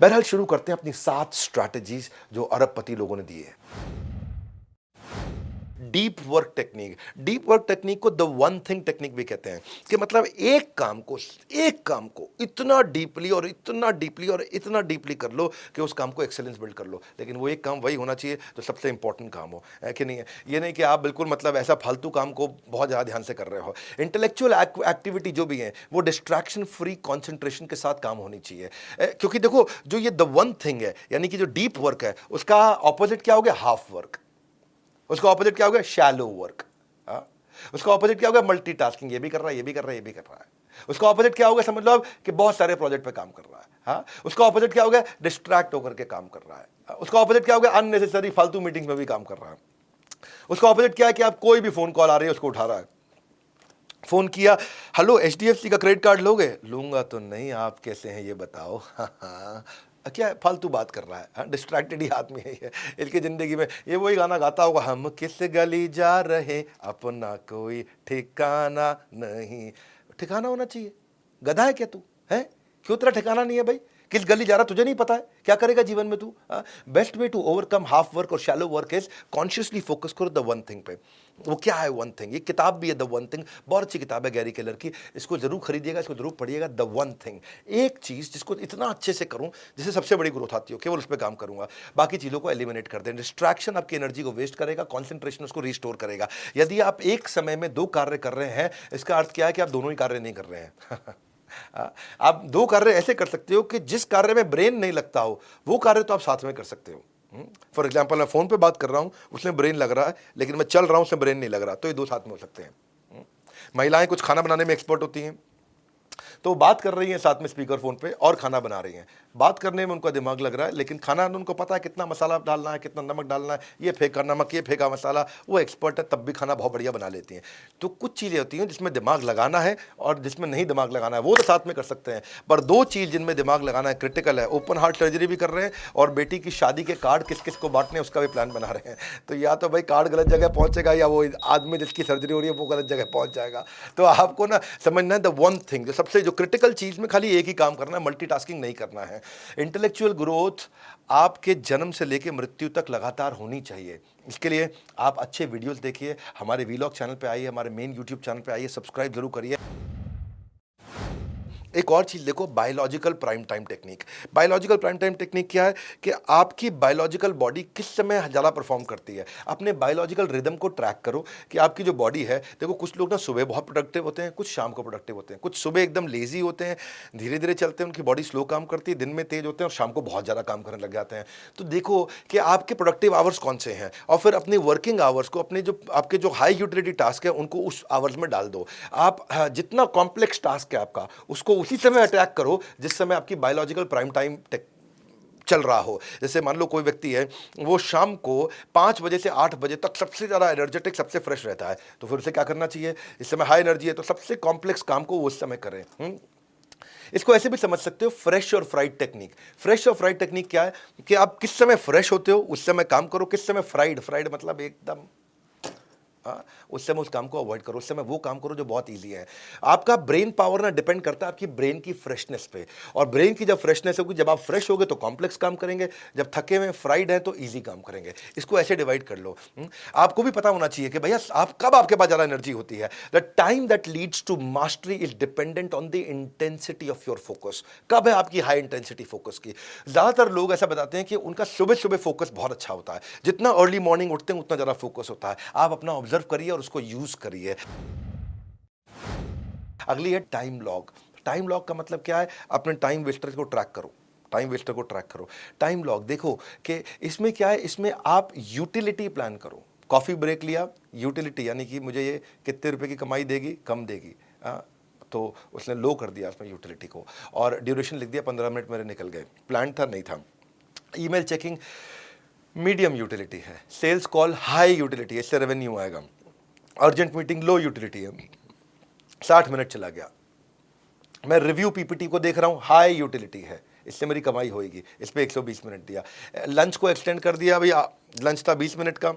बहरहाल शुरू करते हैं अपनी 7 स्ट्रैटेजीज जो अरबपति लोगों ने दी है। Deep work technique, deep work technique को द वन थिंग टेक्निक भी कहते हैं कि मतलब एक काम को इतना डीपली कर लो कि उस काम को एक्सेलेंस बिल्ड कर लो। लेकिन वो एक काम वही होना चाहिए जो सबसे इंपॉर्टेंट काम हो, है कि नहीं है? ये नहीं कि आप बिल्कुल मतलब ऐसा फालतू काम को बहुत ज़्यादा ध्यान से कर रहे हो। इंटेलेक्चुअल एक्टिविटी जो भी है वो डिस्ट्रैक्शन फ्री कॉन्सेंट्रेशन के साथ काम होनी चाहिए। क्योंकि देखो, जो ये द वन थिंग है यानी कि जो डीप वर्क है उसका ऑपोजिट क्या हो गया? Half work. उसका ऑपोजिट क्या हो गया? Shallow work. उसका ऑपोजिट क्या हो गया? मल्टीटास्किंग, ये भी कर रहा है, ये भी कर रहा है, ये भी कर रहा है। उसका ऑपोजिट क्या हो गया? समझ लो आप कि बहुत सारे प्रोजेक्ट पे काम कर रहा है। हाँ, उसका ऑपोजिट क्या हो गया? डिस्ट्रैक्ट होकर के काम कर रहा है। उसका ऑपोजिट क्या हो गया? अननेसेसरी फालतू मीटिंग्स में भी काम कर रहा है। उसका ऑपोजिट क्या है कि आप कोई भी फोन कॉल आ रही है उसको उठा रहा है। फोन किया, हेलो एचडीएफसी का क्रेडिट कार्ड लोगे? लूंगा तो नहीं, आप कैसे हैं ये बताओ। हाँ, क्या फालतू बात कर रहा है, डिस्ट्रैक्टेड ही आदमी है ये। इसकी जिंदगी में ये वही गाना गाता होगा, हम किस गली जा रहे अपना कोई ठिकाना नहीं। ठिकाना होना चाहिए, गधा है क्या तू? है क्यों तेरा ठिकाना नहीं है भाई? किस गली जा रहा तुझे नहीं पता है? क्या करेगा जीवन में तू? Best way to overcome half work और shallow work is consciously focus करो द वन थिंग पे। वो क्या है वन थिंग? ये किताब भी है द वन थिंग, बहुत अच्छी किताब है गैरी केलर की, इसको जरूर खरीदिएगा, इसको जरूर पढ़िएगा। द वन थिंग, एक चीज जिसको इतना अच्छे से करूं जिससे सबसे बड़ी ग्रोथ आती हो, केवल उस पर काम करूंगा, बाकी चीजों को एलिमिनेट कर दें। डिस्ट्रैक्शन आपकी एनर्जी को वेस्ट करेगा, कॉन्सेंट्रेशन उसको रिस्टोर करेगा। यदि आप एक समय में 2 कार्य कर रहे हैं, इसका अर्थ क्या है कि आप दोनों ही कार्य नहीं कर रहे हैं। आप 2 कार्य ऐसे कर सकते हो कि जिस कार्य में ब्रेन नहीं लगता हो वो कार्य तो आप साथ में कर सकते हो। फॉर एग्जाम्पल, मैं फोन पे बात कर रहा हूं, उसमें ब्रेन लग रहा है, लेकिन मैं चल रहा हूं, उसमें ब्रेन नहीं लग रहा, तो ये 2 साथ में हो सकते हैं। महिलाएं कुछ खाना बनाने में एक्सपर्ट होती हैं, तो बात कर रही हैं साथ में स्पीकर फोन पे और खाना बना रही हैं। बात करने में उनका दिमाग लग रहा है, लेकिन खाना उनको पता है कितना मसाला डालना है, कितना नमक डालना है, ये फेंका नमक, ये फेंका मसाला। वो एक्सपर्ट है, तब भी खाना बहुत बढ़िया बना लेती हैं। तो कुछ चीज़ें होती हैं जिसमें दिमाग लगाना है और जिसमें नहीं दिमाग लगाना है, वो तो साथ में कर सकते हैं। पर 2 चीज़ जिनमें दिमाग लगाना है क्रिटिकल है। ओपन हार्ट सर्जरी भी कर रहे हैं और बेटी की शादी के कार्ड किस किस को बांटने उसका भी प्लान बना रहे हैं। तो या तो भाई कार्ड गलत जगह पहुंचेगा या वो आदमी जिसकी सर्जरी हो रही है वो गलत जगह पहुंच जाएगा। तो आपको ना समझना है द वन थिंग, जो सबसे जो क्रिटिकल चीज में खाली एक ही काम करना है, मल्टीटास्किंग नहीं करना है। इंटेलेक्चुअल ग्रोथ आपके जन्म से लेकर मृत्यु तक लगातार होनी चाहिए। इसके लिए आप अच्छे वीडियोस देखिए, हमारे वीलॉग चैनल पे आइए, हमारे मेन यूट्यूब चैनल पे आइए, सब्सक्राइब जरूर करिए। एक और चीज देखो, biological prime time technique. Biological prime time technique क्या है कि आपकी बायोलॉजिकल बॉडी किस समय ज़्यादा परफॉर्म करती है। अपने बायोलॉजिकल रिदम को ट्रैक करो कि आपकी जो बॉडी है, देखो कुछ लोग ना सुबह बहुत प्रोडक्टिव होते हैं, कुछ शाम को प्रोडक्टिव होते हैं, कुछ सुबह एकदम लेजी होते हैं, धीरे धीरे चलते हैं, उनकी बॉडी स्लो काम करती है, दिन में तेज होते हैं और शाम को बहुत ज़्यादा काम करने लग जाते हैं। तो देखो कि आपके प्रोडक्टिव आवर्स कौन से हैं और फिर अपने वर्किंग आवर्स को, अपने जो आपके जो हाई यूटिलिटी टास्क है उनको उस आवर्स में डाल दो। आप जितना कॉम्प्लेक्स टास्क है आपका उसको उसी समय अटैक करो जिस समय आपकी बायोलॉजिकल प्राइम टाइम चल रहा हो। जैसे मान लो कोई व्यक्ति है, वो शाम को 5 बजे से 8 बजे तक सबसे ज़्यादा एनर्जेटिक, सबसे फ्रेश रहता है, तो फिर उसे क्या करना चाहिए? इस समय हाई एनर्जी है तो सबसे कॉम्प्लेक्स काम को वो उस समय करें। इसको ऐसे भी समझ सकते हो, फ्रेश और फ्राइड टेक्निक। फ्रेश और फ्राइड टेक्निक क्या है कि आप किस समय फ्रेश होते हो उस समय काम करो, किस समय फ्राइड, फ्राइड मतलब एकदम उस समय उस काम को अवॉइड करो, उस समय वो काम करो जो बहुत इजी है। आपका ब्रेन पावर ना डिपेंड करता है आपकी ब्रेन की फ्रेशनेस पे, और ब्रेन की जब फ्रेशनेस होगी, जब आप फ्रेश होगे तो कॉम्प्लेक्स काम करेंगे, जब थके हुए फ्राइड है तो इजी काम करेंगे। इसको ऐसे डिवाइड कर लो। आपको भी पता होना चाहिए कि भैया आप कब आपके पास ज़्यादा एनर्जी होती है। The time that leads to mastery is dependent on the intensity of your focus. कब है आपकी हाई इंटेंसिटी फोकस की? ज़्यादातर लोग ऐसा बताते हैं कि उनका सुबह सुबह फोकस बहुत अच्छा होता है, जितना अर्ली मॉर्निंग उठते हैं उतना ज़्यादा फोकस होता है। आप अपना ऑब्जर्व करिए और उसको यूज करिए। अगली है टाइम लॉग। टाइम लॉग का मतलब क्या है? अपने टाइम वेस्टर को ट्रैक करो, टाइम वेस्टर को ट्रैक करो। टाइम लॉग देखो कि इसमें क्या है, इसमें आप यूटिलिटी प्लान करो। कॉफी ब्रेक लिया, यूटिलिटी यानी कि मुझे ये कितने रुपए की कमाई देगी, कम देगी, तो उसने लो कर दिया उसमें यूटिलिटी को, और ड्यूरेशन लिख दिया 15 मिनट मेरे निकल गए। प्लान था नहीं था। ईमेल चेकिंग मीडियम यूटिलिटी है, सेल्स कॉल हाई यूटिलिटी है, इससे रेवेन्यू आएगा। अर्जेंट मीटिंग लो यूटिलिटी है, 60 मिनट चला गया। मैं रिव्यू पीपीटी को देख रहा हूं, हाई यूटिलिटी है, इससे मेरी कमाई होगी, इस पे 120 मिनट दिया। लंच को एक्सटेंड कर दिया, भैया लंच था 20 मिनट का,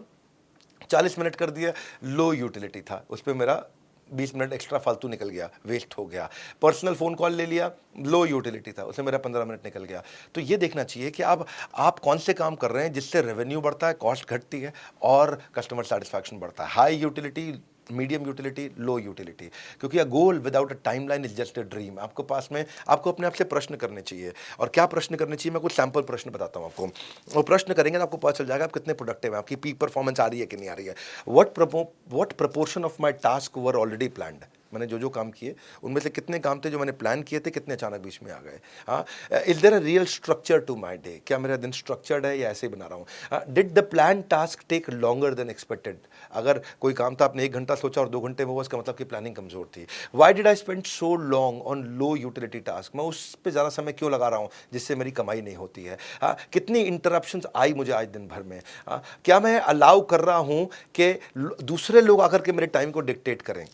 40 मिनट कर दिया, लो यूटिलिटी था, उस पर मेरा 20 मिनट एक्स्ट्रा फालतू निकल गया, वेस्ट हो गया। पर्सनल फ़ोन कॉल ले लिया, लो यूटिलिटी था, उससे मेरा 15 मिनट निकल गया। तो ये देखना चाहिए कि आप कौन से काम कर रहे हैं जिससे रेवेन्यू बढ़ता है, कॉस्ट घटती है और कस्टमर सेटिस्फैक्शन बढ़ता है। High utility, medium utility, low utility. क्योंकि a goal without a timeline is just a dream. आपको पास में आपको अपने आप से प्रश्न करने चाहिए। और क्या प्रश्न करने चाहिए, मैं कुछ सैंपल प्रश्न बताता हूँ आपको। वो प्रश्न करेंगे तो आपको पता चल जाएगा आप कितने प्रोडक्टिव हैं, आपकी पीक परफॉर्मेंस आ रही है कि नहीं आ रही है। What proportion of my task were already planned. मैंने जो जो काम किए उनमें से कितने काम थे जो मैंने प्लान किए थे, कितने अचानक बीच में आ गए। हाँ, is there a real structure to my day? क्या मेरा दिन स्ट्रक्चर्ड है या ऐसे ही बना रहा हूँ? Did the plan task take longer than expected? अगर कोई काम था आपने 1 घंटा सोचा और 2 घंटे में हुआ, इसका मतलब कि प्लानिंग कमजोर थी। Why did I spend so long on low utility task? मैं उस पर ज़्यादा समय क्यों लगा रहा हूँ जिससे मेरी कमाई नहीं होती है? हाँ, कितनी इंटरप्शंस आई मुझे आज दिन भर में? हाँ, क्या मैं अलाउ कर रहा हूँ कि दूसरे लोग आकर के मेरे टाइम को डिक्टेट करें?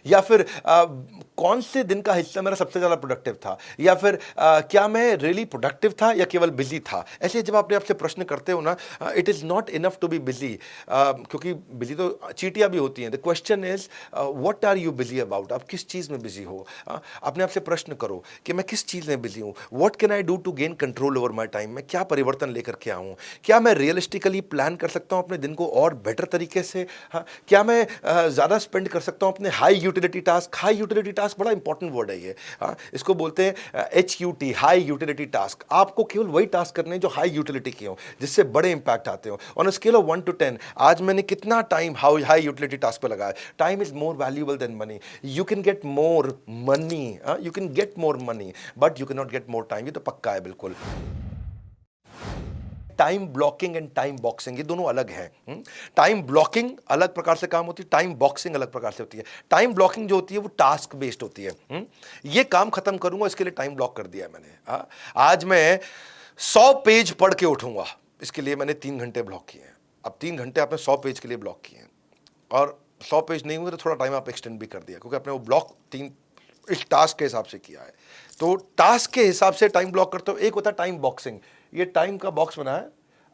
या फिर कौन से दिन का हिस्सा मेरा सबसे ज़्यादा प्रोडक्टिव था? या फिर क्या मैं रियली प्रोडक्टिव था या केवल बिजी था? ऐसे जब आप आपसे प्रश्न करते हो ना, it is not enough to be busy, क्योंकि बिजी तो चीटियाँ भी होती हैं। The question is what are you busy about? आप किस चीज़ में बिजी हो? अपने आप से प्रश्न करो कि मैं किस चीज़ में बिजी हूँ। What can I do to gain control over my time? मैं क्या परिवर्तन लेकर के आऊँ? क्या मैं रियलिस्टिकली प्लान कर सकता हूँ अपने दिन को और बेटर तरीके से? हाँ, क्या मैं ज़्यादा स्पेंड कर सकता हूँ अपने high utility task? High utility task बड़ा इंपॉर्टेंट वर्ड है ये। हाँ, इसको बोलते हैं HUT, हाई यूटिलिटी टास्क। आपको केवल वही टास्क करने हैं जो हाई यूटिलिटी के हो, जिससे बड़े इंपैक्ट आते हो। On a scale of 1 to 10, आज मैंने कितना टाइम हाई यूटिलिटी टास्क पे लगाया? Time is more valuable then money. You can get more money, you can get more money, but you can not get more time. ये तो पक्का है बिल्कुल। Time blocking and time boxing, ये दोनों अलग हैं। टाइम ब्लॉकिंग अलग प्रकार से काम होती है, टाइम बॉक्सिंग अलग प्रकार से होती है। टाइम ब्लॉकिंग जो होती है वो टास्क बेस्ड होती है। ये काम खत्म करूंगा, इसके लिए टाइम ब्लॉक कर दिया है मैंने। आज मैं 100 पेज पढ़ के उठूंगा, इसके लिए मैंने 3 घंटे ब्लॉक किए हैं। अब 3 घंटे आपने 100 पेज के लिए ब्लॉक किए हैं, और 100 पेज नहीं हुए तो थोड़ा टाइम आप एक्सटेंड भी कर दिया, क्योंकि आपने वो ब्लॉक 3 इस टास्क के हिसाब से किया है। तो टास्क के हिसाब से टाइम ब्लॉक करते हो। एक होता है टाइम बॉक्सिंग, ये टाइम का बॉक्स बना है,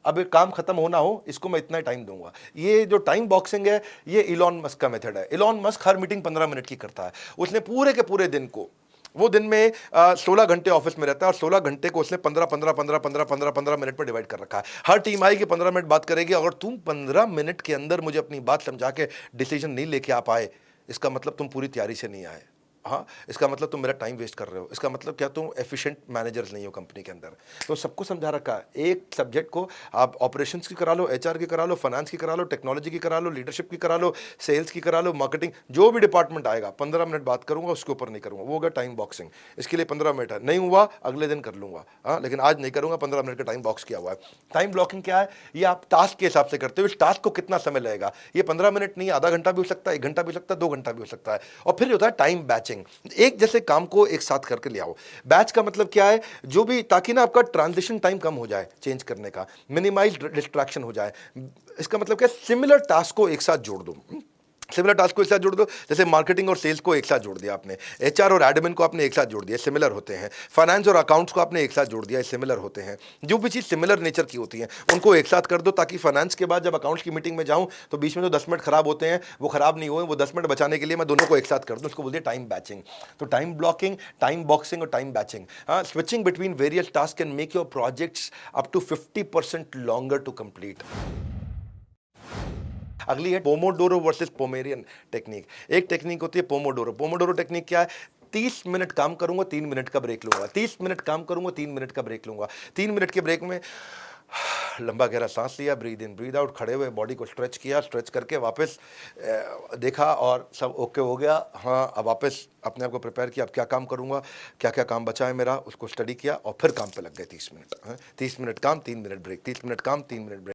अब एक काम खत्म होना हो, इसको मैं इतना टाइम दूंगा। ये जो टाइम बॉक्सिंग है, ये इलॉन मस्क का मेथड है। इलॉन मस्क हर मीटिंग 15 मिनट की करता है। उसने पूरे के पूरे दिन को, वो दिन में 16 घंटे ऑफिस में रहता है, और 16 घंटे को उसने 15 मिनट पर डिवाइड कर रखा है। हर टीम आएगी, 15 मिनट बात करेगी। अगर तुम 15 मिनट के अंदर मुझे अपनी बात समझा के डिसीजन नहीं लेके आ पाए, इसका मतलब तुम पूरी तैयारी से नहीं आए। हाँ, इसका मतलब तुम मेरा टाइम वेस्ट कर रहे हो। इसका मतलब क्या, तुम एफिशिएंट मैनेजर्स नहीं हो कंपनी के अंदर। तो सबको समझा रखा है। एक सब्जेक्ट को आप ऑपरेशंस की करा लो, HR की करा लो, फाइनेंस की करा लो, टेक्नोलॉजी की करा लो, लीडरशिप की करा लो, सेल्स की करा लो, मार्केटिंग, जो भी डिपार्टमेंट आएगा 15 मिनट बात करूंगा, उसके ऊपर नहीं करूंगा। वो होगा टाइम बॉक्सिंग। इसके लिए 15 मिनट है, नहीं हुआ अगले दिन कर लूंगा। हाँ, लेकिन आज नहीं करूंगा, 15 मिनट का टाइम बॉक्स किया हुआ है। टाइम ब्लॉकिंग क्या है? ये आप टास्क के हिसाब से करते हो। इस टास्क को कितना समय लगेगा? ये 15 मिनट नहीं, आधा घंटा भी हो सकता है, 1 घंटा भी हो सकता है, 2 घंटा भी हो सकता है। और फिर होता है टाइम बैचिंग। एक जैसे काम को एक साथ करके ले आओ। बैच का मतलब क्या है? जो भी, ताकि ना आपका ट्रांजिशन टाइम कम हो जाए, चेंज करने का, मिनिमाइज डिस्ट्रैक्शन हो जाए। इसका मतलब क्या? सिमिलर टास्क को एक साथ जोड़ दो। सिमिलर टास्क को एक साथ जोड़ दो। जैसे मार्केटिंग और सेल्स को एक साथ जोड़ दिया आपने, HR और एडमिन को आपने एक साथ जोड़ दिया, सिमिलर होते हैं। फाइनेंस और अकाउंट्स को आपने एक साथ जोड़ दिया, सिमिलर होते हैं। जो भी चीज़ सिमिलर नेचर की होती है उनको एक साथ कर दो, ताकि फाइनेंस के बाद जब अकाउंट्स की मीटिंग में जाऊं तो बीच में जो 10 मिनट खराब होते हैं वो खराब नहीं हुए। वो 10 मिनट बचाने के लिए मैं दोनों को एक साथ कर दूं, उसको बोलते हैं टाइम बैचिंग। तो टाइम ब्लॉकिंग, टाइम बॉक्सिंग और time batching, switching between various task can make your projects up to 50% longer to complete. अगली है पोमोडोरो वर्सेस पोमेरियन टेक्निक। एक टेक्निक होती है पोमोडोरो। पोमोडोरो टेक्निक क्या है? 30 मिनट काम करूंगा, 3 मिनट का ब्रेक लूंगा। 30 मिनट काम करूंगा, 3 मिनट का ब्रेक लूंगा। 3 मिनट के ब्रेक में लंबा गहरा सांस लिया, ब्रीद इन ब्रीद आउट, खड़े हुए बॉडी को स्ट्रेच किया, स्ट्रेच करके वापस देखा और सब ओके हो गया। हाँ, अब वापस अपने आप को प्रिपेयर किया, अब क्या काम करूंगा, क्या क्या काम बचा है मेरा, उसको स्टडी किया और फिर काम पे लग गए। 30 मिनट, 30 मिनट काम, 3 मिनट ब्रेक, 30 मिनट काम, 3 मिनट ब्रेक।